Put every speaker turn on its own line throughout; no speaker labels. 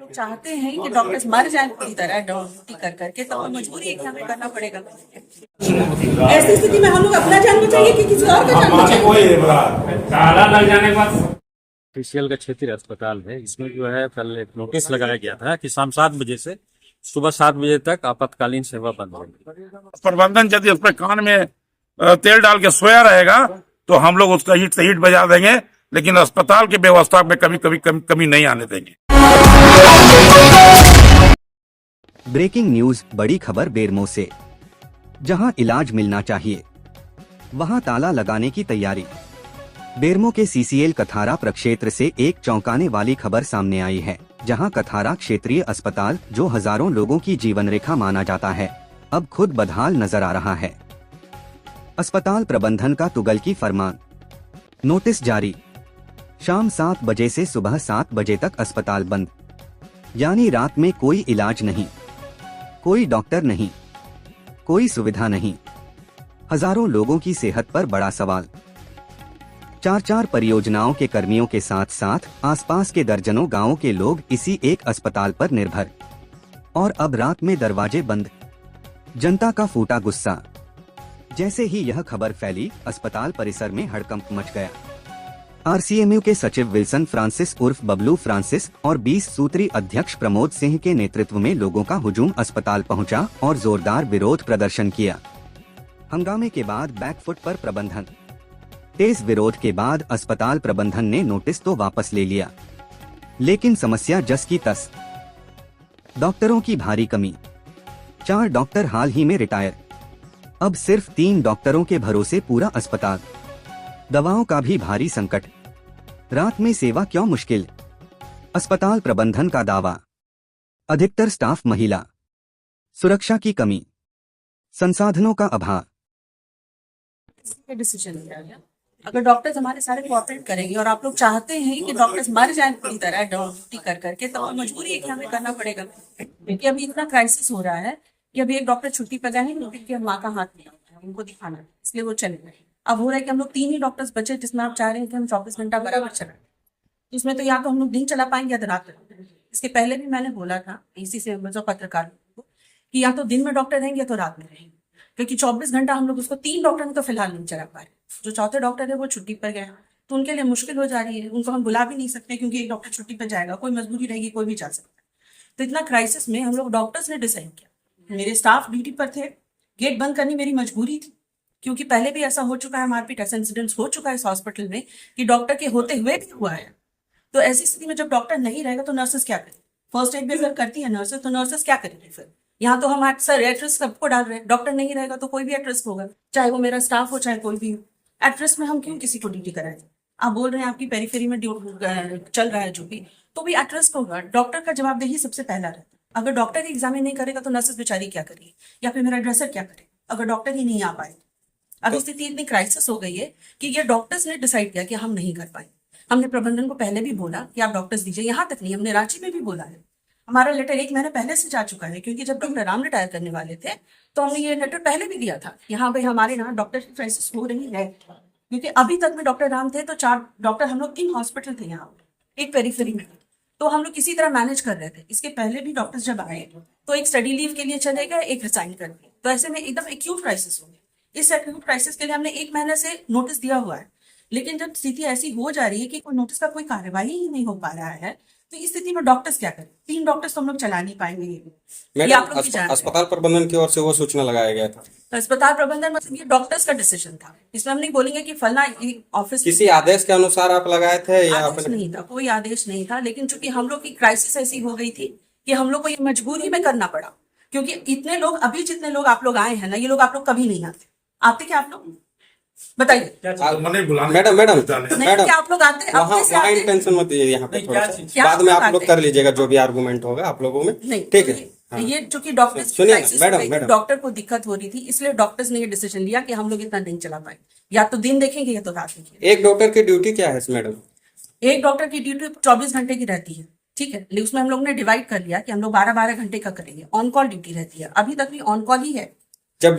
लोग चाहते हैं कि डॉक्टर्स मर जाएं पूरी तरह ड्यूटी कर करके, तो मजबूरी है कि हमें करना पड़ेगा। ऐसी स्थिति में हम लोग अपना जान बचाइए कि किसी और का जान बचाइए।
ताला लग जाने के बाद
ऑफिशियल का क्षेत्रीय अस्पताल है। इसमें जो है कल एक नोटिस लगाया गया था कि शाम 7 बजे से सुबह 7 बजे तक आपातकालीन सेवा बंद होगी।
प्रबंधन यदि उस पर कान में तेल डाल के सोया रहेगा तो हम लोग उसका हीट से हीट बजा देंगे, लेकिन अस्पताल की व्यवस्था में कभी कभी कमी नहीं आने देंगे।
ब्रेकिंग न्यूज, बड़ी खबर बेरमो से। जहां इलाज मिलना चाहिए वहां ताला लगाने की तैयारी। बेरमो के सीसीएल कथारा प्रक्षेत्र से एक चौंकाने वाली खबर सामने आई है, जहां कथारा क्षेत्रीय अस्पताल, जो हजारों लोगों की जीवन रेखा माना जाता है, अब खुद बदहाल नजर आ रहा है। अस्पताल प्रबंधन का तुगलकी फरमान। नोटिस जारी। शाम 7 बजे से सुबह 7 बजे तक अस्पताल बंद, यानी रात में कोई इलाज नहीं, कोई डॉक्टर नहीं, कोई सुविधा नहीं। हजारों लोगों की सेहत पर बड़ा सवाल। 4 परियोजनाओं के कर्मियों के साथ साथ आसपास के दर्जनों गांवों के लोग इसी एक अस्पताल पर निर्भर, और अब रात में दरवाजे बंद। जनता का फूटा गुस्सा। जैसे ही यह खबर फैली, अस्पताल परिसर में हड़कंप मच गया। आरसीएमयू के सचिव विल्सन फ्रांसिस उर्फ बबलू फ्रांसिस और 20 सूत्री अध्यक्ष प्रमोद सिंह के नेतृत्व में लोगों का हुजूम अस्पताल पहुंचा और जोरदार विरोध प्रदर्शन किया। हंगामे के बाद बैकफुट पर प्रबंधन। तेज विरोध के बाद अस्पताल प्रबंधन ने नोटिस तो वापस ले लिया, लेकिन समस्या जस की तस। डॉक्टरों की भारी कमी। 4 डॉक्टर हाल ही में रिटायर, अब सिर्फ 3 डॉक्टरों के भरोसे पूरा अस्पताल। दवाओं का भी भारी संकट। रात में सेवा क्यों मुश्किल? अस्पताल प्रबंधन का दावा। अधिकतर स्टाफ महिला। सुरक्षा की कमी। संसाधनों का अभाव।
डिसीजन लिया गया, अगर डॉक्टर्स हमारे सारे कोऑपरेट करेंगे और आप लोग चाहते हैं कि डॉक्टर्स मर जाएं पूरी तरह ड्यूटी कर करके, तो मजबूरी है कि हमें करना पड़ेगा। क्योंकि अभी इतना क्राइसिस हो रहा है कि अभी एक डॉक्टर छुट्टी पर गए हैं क्योंकि माँ का हाथ नहीं होता है, उनको दिखाना है, इसलिए वो चले गए। अब हो रहा है कि हम लोग 3 ही डॉक्टर्स बचे, जिसमें आप चाह रहे हैं कि हम 24 घंटा बराबर चलाएं। इसमें तो या तो हम लोग दिन चला पाएंगे या तो रात में। इसके पहले भी मैंने बोला था इसी से पत्रकारों को कि या तो दिन में डॉक्टर रहेंगे या तो रात में रहेंगे, क्योंकि 24 घंटा हम लोग उसको 3 डॉक्टर में तो फिलहाल नहीं चला पा रहे। जो चौथे डॉक्टर है वो छुट्टी पर गया, तो उनके लिए मुश्किल हो जा रही है। उनको हम बुला भी नहीं सकते क्योंकि एक डॉक्टर छुट्टी पर जाएगा, कोई मजबूरी रहेगी, कोई भी जा सकता है। तो इतना क्राइसिस में हम लोग डॉक्टर्स ने डिसाइड किया, मेरे स्टाफ ड्यूटी पर थे, गेट बंद करनी मेरी मजबूरी थी, क्योंकि पहले भी ऐसा हो चुका है, मारपीट ऐसा इंसिडेंट्स हो चुका है इस हॉस्पिटल में कि डॉक्टर के होते हुए भी हुआ है। तो ऐसी स्थिति में जब डॉक्टर नहीं रहेगा तो नर्सेस क्या करें? फर्स्ट एड भी अगर करती है नर्सेस, तो नर्सेस क्या करेंगे फिर? यहाँ तो हम अक्सर एट रिस्क सबको डाल रहे हैं। डॉक्टर नहीं रहेगा तो कोई भी एट रिस्क होगा, चाहे वो मेरा स्टाफ हो चाहे कोई भी हो। एट रिस्क में हम क्यों किसी को ड्यूटी कराएं? आप बोल रहे हैं आपकी पेरिफेरी में चल रहा है जो भी, तो भी एट रिस्क होगा। डॉक्टर का जवाबदेही सबसे पहला रहता है। अगर डॉक्टर एग्जामिन नहीं करेगा तो नर्सेस बेचारी क्या करेगी, या फिर मेरा ड्रेसर क्या करे अगर डॉक्टर ही नहीं आ पाए? अब स्थिति इतनी क्राइसिस हो गई है कि ये डॉक्टर्स ने डिसाइड किया कि हम नहीं कर पाए। हमने प्रबंधन को पहले भी बोला कि आप डॉक्टर्स दीजिए, यहाँ तक नहीं, हमने रांची में भी बोला है। हमारा लेटर 1 महीने पहले से जा चुका है, क्योंकि जब डॉक्टर राम रिटायर करने वाले थे तो हमने ये लेटर पहले भी दिया था। यहाँ पे हमारे यहाँ डॉक्टर की क्राइसिस हो रही है, क्योंकि अभी तक में डॉक्टर राम थे तो 4 डॉक्टर, हम लोग 3 हॉस्पिटल थे यहाँ, एक पेरिफेरी में, तो हम लोग किसी तरह मैनेज कर रहे थे। इसके पहले भी डॉक्टर्स जब आए तो एक स्टडी लीव के लिए चले गए, एक रिसाइन कर दिए, तो ऐसे में एकदम एक्यूट क्राइसिस हो गया। इस एक्यूट क्राइसिस के लिए हमने 1 महीने से नोटिस दिया हुआ है, लेकिन जब स्थिति ऐसी हो जा रही है कि कोई नोटिस का कोई कार्यवाही ही नहीं हो पा रहा है, तो इस स्थिति में डॉक्टर्स क्या करें? 3 डॉक्टर्स तो हम लोग चला नहीं पाएंगे। ये आप लोग की जान है।
अस्पताल प्रबंधन की ओर से वो सूचना लगाया गया था।
तो अस्पताल प्रबंधन मतलब ये डॉक्टर्स का डिसीजन था, इसमें हम नहीं बोलेंगे कि फलना ऑफिस
किसी आदेश के अनुसार आप लगाए थे या
आदेश नहीं था, कोई आदेश नहीं था, लेकिन चूंकि हम लोग की क्राइसिस ऐसी हो गई थी कि हम लोग को ये मजबूरी में करना पड़ा, क्योंकि इतने लोग, अभी जितने लोग आप लोग आए हैं ना, ये लोग आप लोग कभी नहीं आते क्या आप लोग? बताइए
मैडम मैडम
नहीं क्या आप लोग आते?
वहाँ टेंशन मत दीजिए, यहाँ पे थोड़ा सा बाद में आप लोग कर लीजिएगा जो भी आर्गूमेंट होगा आप लोगों में,
नहीं
ठीक है।
हाँ। ये चूंकि डॉक्टर्स
सुनिए मैडम,
डॉक्टर को दिक्कत हो रही थी, इसलिए डॉक्टर्स ने ये डिसीजन लिया कि हम लोग इतना नहीं चला पाए, या तो दिन देखेंगे या तो रात देखेंगे।
एक डॉक्टर की ड्यूटी क्या है मैडम?
एक डॉक्टर की ड्यूटी 24 घंटे की रहती है, ठीक है, लेकिन उसमें हम लोग ने डिवाइड कर लिया कि हम लोग 12-12 घंटे का करेंगे। ऑन कॉल ड्यूटी रहती है, अभी तक भी ऑन कॉल ही है।
जब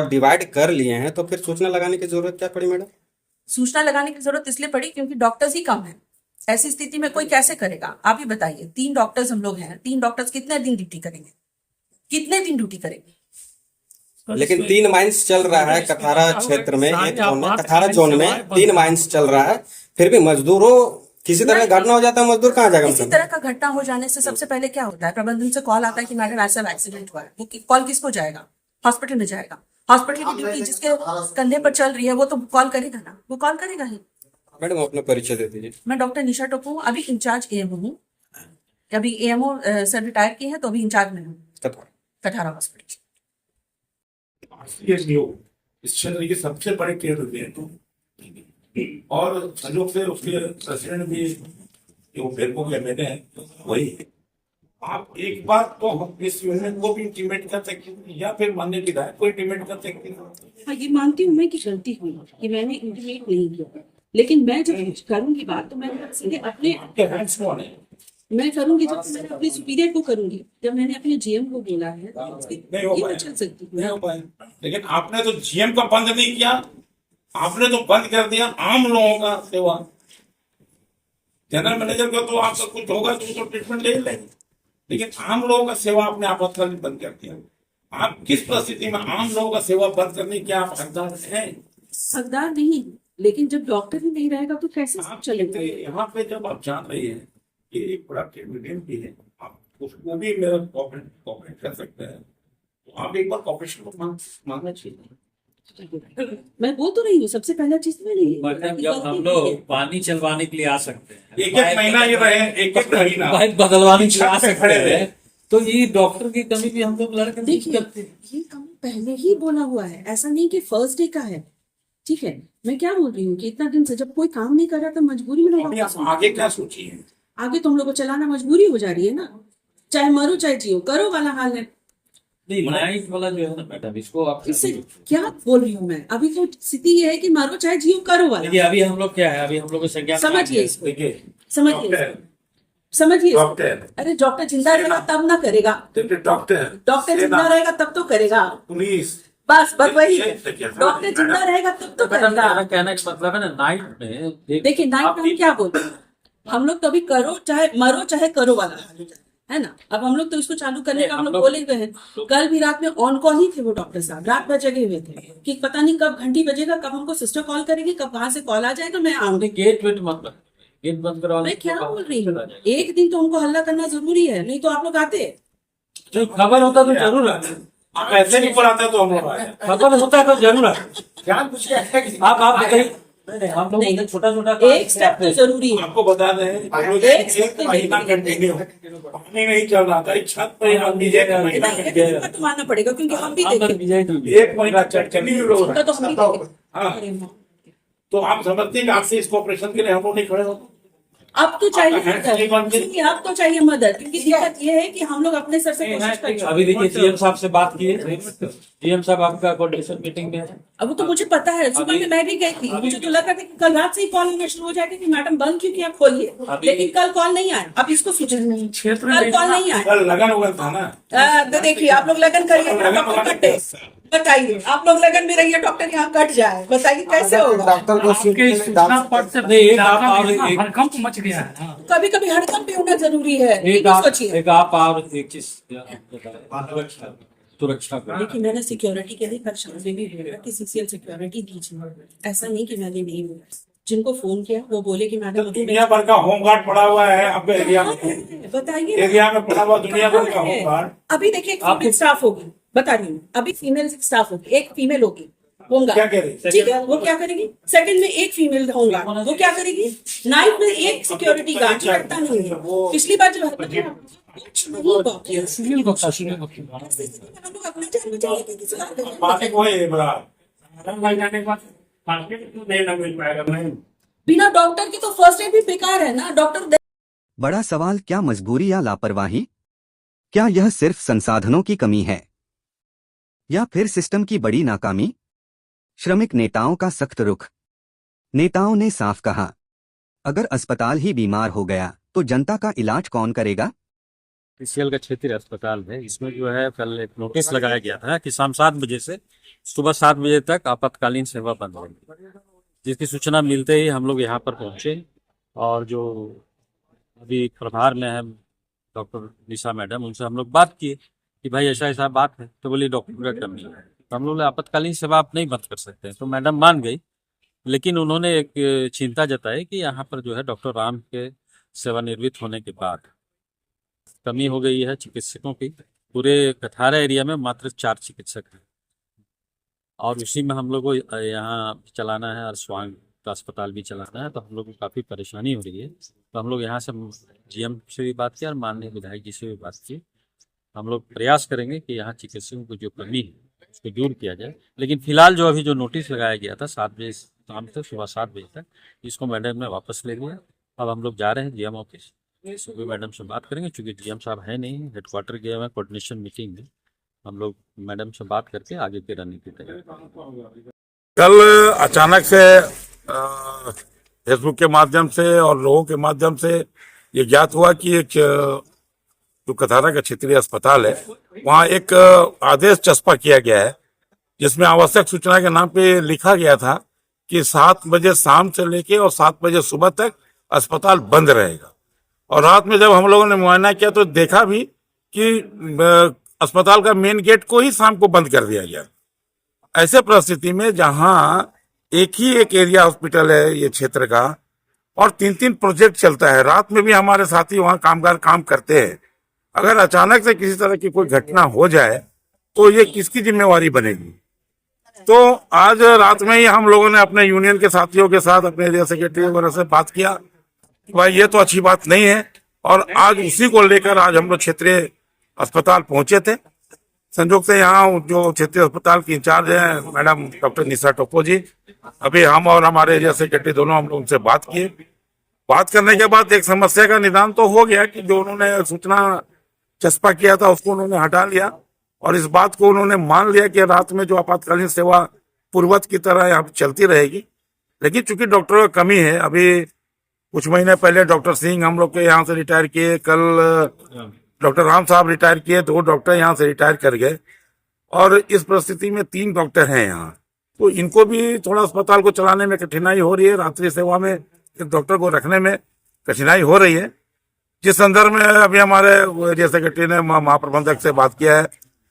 डिवाइड कर लिए हैं तो फिर सूचना लगाने की जरूरत क्या पड़ी मैडम?
सूचना लगाने की जरूरत इसलिए पड़ी क्योंकि डॉक्टर्स ही कम है। ऐसी स्थिति में कोई कैसे करेगा? आप ही बताइए। 3 डॉक्टर्स हम लोग हैं, 3 डॉक्टर्स कितने दिन ड्यूटी करेंगे? कितने दिन ड्यूटी करेंगे?
लेकिन 3 माइंस चल रहा है कथारा क्षेत्र में, एक जोन में, कथारा जोन में 3 माइंस चल रहा है, फिर भी मजदूरों किसी तरह का घटना हो जाता है, मजदूर कहाँ जाएगा?
इसी तरह का घटना हो जाने से सबसे पहले क्या होता है? प्रबंधन से कॉल आता है कि मैडम ऐसा एक्सीडेंट हुआ है। वो कॉल किसको जाएगा? हॉस्पिटल में जाएगा। हॉस्पिटल की ड्यूटी जिसके कंधे पर चल रही है वो तो कॉल करेगा ना, वो कॉल करेगा ही।
मैडम अपना परिचय दे दीजिए।
मैं डॉक्टर निशा टोपू, अभी इंचार्ज एएमओ हूँ। अभी एएमओ सर रिटायर किए हैं तो अभी इंचार्ज में हूँ कठारा हॉस्पिटल।
इस क्षेत्र के सबसे बड़े केंद्र थे और संयोग से उसके प्रेसिडेंट भी जो बेरमो के एमएलए हैं वही है। आप एक बार तो इस यूनियन को भी इंटीमेट कर सकते हैं या फिर मानने की राय को इंटीमेट कर सकते हैं।
हाँ, ये मानती हूँ मैं कि गलती हुई कि मैंने इंटीमेट नहीं किया, लेकिन मैं जब करूंगी बात तो मैं सीधे अपने
आपके हैंड्स कौन है?
मैं करूंगी जब मैंने अपने सुपीरियर को करूंगी, जब मैंने अपने जीएम को बोला है
नहीं हो
ये
पाया,
मैं चल सकती
नहीं हो
हूँ।
पाया। लेकिन आपने तो जीएम का बंद नहीं किया, आपने तो बंद कर दिया आम लोगों का सेवा। जनरल मैनेजर का तो आपका कुछ होगा तो ट्रीटमेंट ले लेंगे, लेकिन आम लोगों का सेवा आपने आपातकालीन बंद कर दिया। आप किस परिस्थिति में आम लोगों का सेवा बंद करने के आप हकदार हैं?
हकदार नहीं, लेकिन जब डॉक्टर ही नहीं रहेगा तो कैसे
आप
चलेगा?
यहाँ पे जब आप जान रही हैं कि एक बड़ा मीडियम भी है, आप उसको भी मेरा कॉपरेट कर सकते हैं, तो आप एक बार कॉपरेशन को मांगना चाहिए।
मैं बोल तो रही हूँ, सबसे पहला चीज तो मैंने
मतलब जब हम लोग पानी चलवाने के लिए आ सकते हैं,
एक महीना ये रहे, एक महीना
पाइप बदलवाने के लिए आ सकते हैं, तो ये डॉक्टर की कमी भी हम लोग लड़के नहीं
देखिए,
करते।
ये कमी पहले ही बोला हुआ है, ऐसा नहीं कि फर्स्ट डे का है। ठीक है, मैं क्या बोल रही हूँ कि इतना दिन से जब कोई काम नहीं कर रहा तो मजबूरी में लोग
अभी आप आगे क्या सोचिए?
आगे तुम लोग को चलाना मजबूरी हो जा रही है ना, चाहे मरो चाहे जियो, करो वाला हाल है।
नहीं, नाइट वाला जो है ना मैडम, इसको आप
इससे क्या बोल रही हूँ मैं? अभी तो स्थिति ये है कि मरो चाहे जियो, करो वाला।
देखिए अभी हम लोग क्या है, अभी हम लोग को संज्ञान
समझिए
में
इसको,
देखिए
समझिए,
डॉक्टर
समझिए।
डॉक्टर
अरे डॉक्टर जिंदा रहेगा तब ना करेगा,
डॉक्टर
डॉक्टर जिंदा रहेगा तब तो करेगा।
पुलिस
बस वही है,
देखिए,
डॉक्टर जिंदा रहेगा तब तो
मैडम,
करेगा।
मेरा कहने का मतलब है ना, नाइट में
देखिए नाइट में हम क्या बोलते हैं, हम लोग कभी करो चाहे मरो चाहे करो वाला हाल हो जाता है ना। अब हम लोग तो इसको चालू करने का हम लोग बोले हुए हैं। कल भी रात में ऑन कॉल ही थे वो डॉक्टर साहब, रात भर जगे हुए थे कि पता नहीं कब घंटी बजेगा, कब हमको सिस्टर कॉल करेगी, कब वहां से कॉल आ जाएगा, मैं आऊंगी।
गेट वेट मत बंद, गेट बंद करवा।
मैं क्या बोल रही हूँ, एक दिन तो उनको हल्ला करना जरूरी है, नहीं तो आप लोग आते।
जो खबर होता तो जरूर आते,
आप ऐसे नहीं बुलाते तो हम लोग आए।
खबर होता है तो जरूर आते।
क्या कुछ
आप बताइए, हम लोग छोटा छोटा
एक स्टेप तो जरूरी है।
आपको बता दें, हम लोग एक महीना कंटिन्यू पानी नहीं चल रहा था, एक छत पे हम भी एक महीना कंटिन्यू,
तो मानना पड़ेगा क्योंकि हम भी देखे,
एक महीना कंटिन्यू लोग
तो हम भी देखे।
हाँ, तो आप समझते हैं कि आपसे इस ऑपरेशन के लिए हम लोग नहीं खड़े होते?
अब तो चाहिए
आपका हैंड नहीं बनते?
सुनिए, अब तो चाहिए मदद, क्योंकि दिक्कत ये है कि हम लोग अपने सर से कोशिश कर रहे हैं।
अभी देखिए सीएम साहब से बात किए, सीएम साहब आपका कोऑर्डिनेशन मीटिंग में है।
अब वो तो मुझे पता है, सुबह में मैं भी गई थी, मुझे तो लगा था कि कल रात से ही कॉल आना शुरू हो जाएगा कि मैडम बंद क्यों किया, खोलिए, लेकिन कल कॉल नहीं आया। अब इसको सूचना क्षेत्र कल कॉल नहीं आया।
कल लगन उगन था ना,
तो देखिए आप लोग लगन करिए, डॉक्टर कटे, बताइए आप लोग लगन में रहिए, डॉक्टर यहाँ कट जाए, बताइए कैसे होगा?
डॉक्टर को
नहीं, एक आप और एक
हड़कंप मच गया है।
कभी कभी हड़कंप भी होना जरूरी है,
एक
ये भी
आप
सोचिए।
एक आप और एक चीज सुरक्षा को
देखिए मैंने सिक्योरिटी के लिए कल शाम में भी बोला कि सीसीएल सिक्योरिटी दीजिए, ऐसा नहीं कि मैंने नहीं बोला। जिनको फोन किया वो बोले कि मैडम
दुनिया भर का होमगार्ड पड़ा हुआ है आपके एरिया में,
बताइए
एरिया में पड़ा हुआ दुनिया भर का होमगार्ड।
अभी देखिए एक फीमेल स्टाफ होगी, बता रही हूँ, अभी फीमेल स्टाफ होगी, एक फीमेल होगी होगा,
क्या कह रही?
ठीक है, वो क्या करेगी? सेकंड में एक फीमेल होगा, वो क्या करेगी? नाइट में एक सिक्योरिटी गार्ड करता नहीं है। पिछली बार जो कुछ नहीं हुआ।
सुनील गुप्ता, सुनील गुप्ता।
हम लोग अपना जान बचाएंगे कि किसी और का
बातें कोई है बड़ा
जाने के बाद मार्केट में नहीं मिल पाएगा। नहीं,
बिना डॉक्टर की तो फर्स्ट एड भी बेकार है ना। डॉक्टर
बड़ा सवाल, क्या मजबूरी या लापरवाही? क्या यह सिर्फ संसाधनों की कमी है या फिर सिस्टम की बड़ी नाकामी? श्रमिक नेताओं का सख्त रुख। नेताओं ने साफ कहा, अगर अस्पताल ही बीमार हो गया तो जनता का इलाज कौन करेगा?
सीसीएल का क्षेत्रीय अस्पताल है, इसमें जो है कल एक नोटिस लगाया गया था कि शाम 7 बजे से सुबह 7 बजे तक आपातकालीन सेवा बंद होगी। जिसकी सूचना मिलते ही हम लोग यहाँ पर पहुंचे और जो अभी प्रभार में है डॉक्टर निशा मैडम, उनसे हम लोग बात किए कि भाई ऐसा ऐसा बात है, तो बोली डॉक्टर का कमी है, तो हम लोग आपातकालीन सेवा आप नहीं बंद कर सकते हैं। तो मैडम मान गई, लेकिन उन्होंने एक चिंता जताई कि यहाँ पर जो है डॉक्टर राम के सेवानिवृत्त होने के बाद कमी हो गई है चिकित्सकों की। पूरे कथारा एरिया में मात्र 4 चिकित्सक हैं, और उसी में हम लोग को यहाँ चलाना है और स्वांग का अस्पताल भी चलाना है, तो हम लोग को काफ़ी परेशानी हो रही है। तो हम लोग यहाँ से जीएम से भी बात की और माननीय विधायक जी से भी बात की। हम लोग प्रयास करेंगे कि यहाँ चिकित्सकों की जो कमी है उसको दूर किया जाए। लेकिन फिलहाल जो अभी जो नोटिस लगाया गया था 7 बजे शाम तक, सुबह 7 बजे तक, इसको मैडम ने वापस ले लिया। अब हम लोग जा रहे हैं जीएम ऑफिस, सुबह मैडम से बात करेंगे, क्योंकि जीएम साहब है नहीं, हेडक्वार्टर गए हुए कोऑर्डिनेशन मीटिंग में। हम लोग मैडम से बात करके आगे की रणनीति तैयार करेंगे।
कल अचानक से फेसबुक के माध्यम से और लोगों के माध्यम से ये ज्ञात हुआ कि एक जो कथारा का क्षेत्रीय अस्पताल है वहाँ एक आदेश चस्पा किया गया है, जिसमें आवश्यक सूचना के नाम पे लिखा गया था कि 7 बजे शाम से लेके और 7 बजे सुबह तक अस्पताल बंद रहेगा। और रात में जब हम लोगों ने मुआयना किया तो देखा भी कि अस्पताल का मेन गेट को ही शाम को बंद कर दिया गया। ऐसे परिस्थिति में जहां एक ही एक एरिया हॉस्पिटल है ये क्षेत्र का, और 3-3 प्रोजेक्ट चलता है, रात में भी हमारे साथी वहां कामगार काम करते हैं, अगर अचानक से किसी तरह की कोई घटना हो जाए तो ये किसकी जिम्मेवारी बनेगी। तो आज रात में ही हम लोगों ने अपने यूनियन के साथियों के साथ, अपने एरिया सेक्रेटरी वगैरह से बात किया कि भाई ये तो अच्छी बात नहीं है, और आज उसी को लेकर आज हम लोग क्षेत्रीय अस्पताल पहुंचे थे। संयोग से यहाँ जो क्षेत्रीय अस्पताल की इंचार्ज है मैडम डॉक्टर निशा टोपो जी, अभी हम और हमारे एरिया सेक्रेटरी दोनों हम लोग उनसे बात किए। बात करने के बाद एक समस्या का निदान तो हो गया कि जो उन्होंने सूचना चस्पा किया था उसको उन्होंने हटा लिया, और इस बात को उन्होंने मान लिया कि रात में जो आपातकालीन सेवा पूर्ववत की तरह यहाँ चलती रहेगी। लेकिन चूंकि डॉक्टरों की कमी है, अभी कुछ महीने पहले डॉक्टर सिंह हम लोग के यहाँ से रिटायर किए, कल डॉक्टर राम साहब रिटायर किए, 2 डॉक्टर यहाँ से रिटायर कर गए, और इस परिस्थिति में 3 डॉक्टर हैं यहाँ, तो इनको भी थोड़ा अस्पताल को चलाने में कठिनाई हो रही है, रात्रि सेवा में एक डॉक्टर को रखने में कठिनाई हो रही है। जिस संदर्भ में अभी हमारे एरिया सेक्रेटरी ने महाप्रबंधक से बात किया है,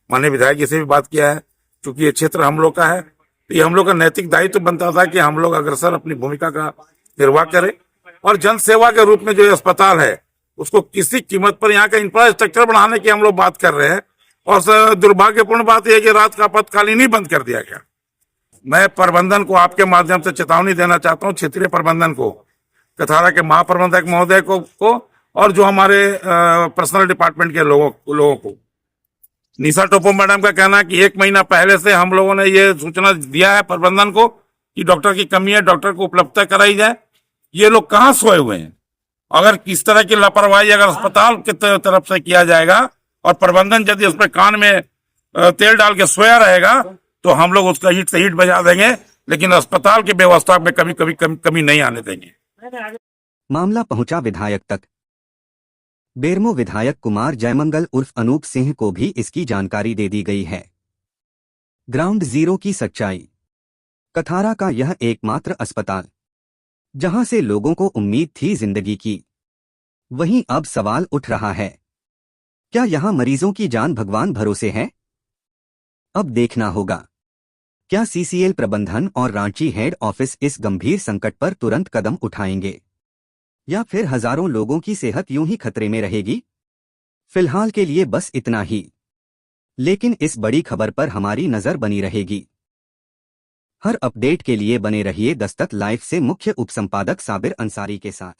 माननीय विधायक जी से भी बात किया है, क्योंकि ये क्षेत्र हम लोग का है, तो ये हम लोग का नैतिक दायित्व बनता था कि हम लोग अग्रसर अपनी भूमिका का निर्वाह करें, और जन सेवा के रूप में जो अस्पताल है उसको किसी कीमत पर यहाँ का इंफ्रास्ट्रक्चर बढ़ाने की हम लोग बात कर रहे हैं। और दुर्भाग्यपूर्ण बात यह है कि रात का आपातकालीन ही बंद कर दिया गया। मैं प्रबंधन को आपके माध्यम से चेतावनी देना चाहता हूँ, क्षेत्रीय प्रबंधन को, कथारा के महाप्रबंधक महोदय को और जो हमारे पर्सनल डिपार्टमेंट के लोगों को। निशा टोपो मैडम का कहना है कि 1 महीना पहले से हम लोगों ने ये सूचना दिया है प्रबंधन को कि डॉक्टर की कमी है, डॉक्टर को उपलब्धता कराई जाए। ये लोग कहाँ सोए हुए हैं? अगर किस तरह की लापरवाही अगर अस्पताल की तरफ से किया जाएगा और प्रबंधन यदि उस पर कान में तेल डाल के सोया रहेगा तो हम लोग उसका ईंट से ईंट बजा देंगे, लेकिन अस्पताल की व्यवस्था में कभी कमी नहीं आने देंगे।
मामला पहुंचा विधायक तक। बेरमो विधायक कुमार जयमंगल उर्फ अनूप सिंह को भी इसकी जानकारी दे दी गई है। ग्राउंड जीरो की सच्चाई। कथारा का यह एकमात्र अस्पताल जहां से लोगों को उम्मीद थी जिंदगी की, वहीं अब सवाल उठ रहा है, क्या यहां मरीजों की जान भगवान भरोसे है? अब देखना होगा, क्या सीसीएल प्रबंधन और रांची हेड ऑफिस इस गंभीर संकट पर तुरंत कदम उठाएंगे, या फिर हजारों लोगों की सेहत यूं ही खतरे में रहेगी? फिलहाल के लिए बस इतना ही, लेकिन इस बड़ी खबर पर हमारी नजर बनी रहेगी। हर अपडेट के लिए बने रहिए दस्तक लाइव से मुख्य उपसंपादक साबिर अंसारी के साथ।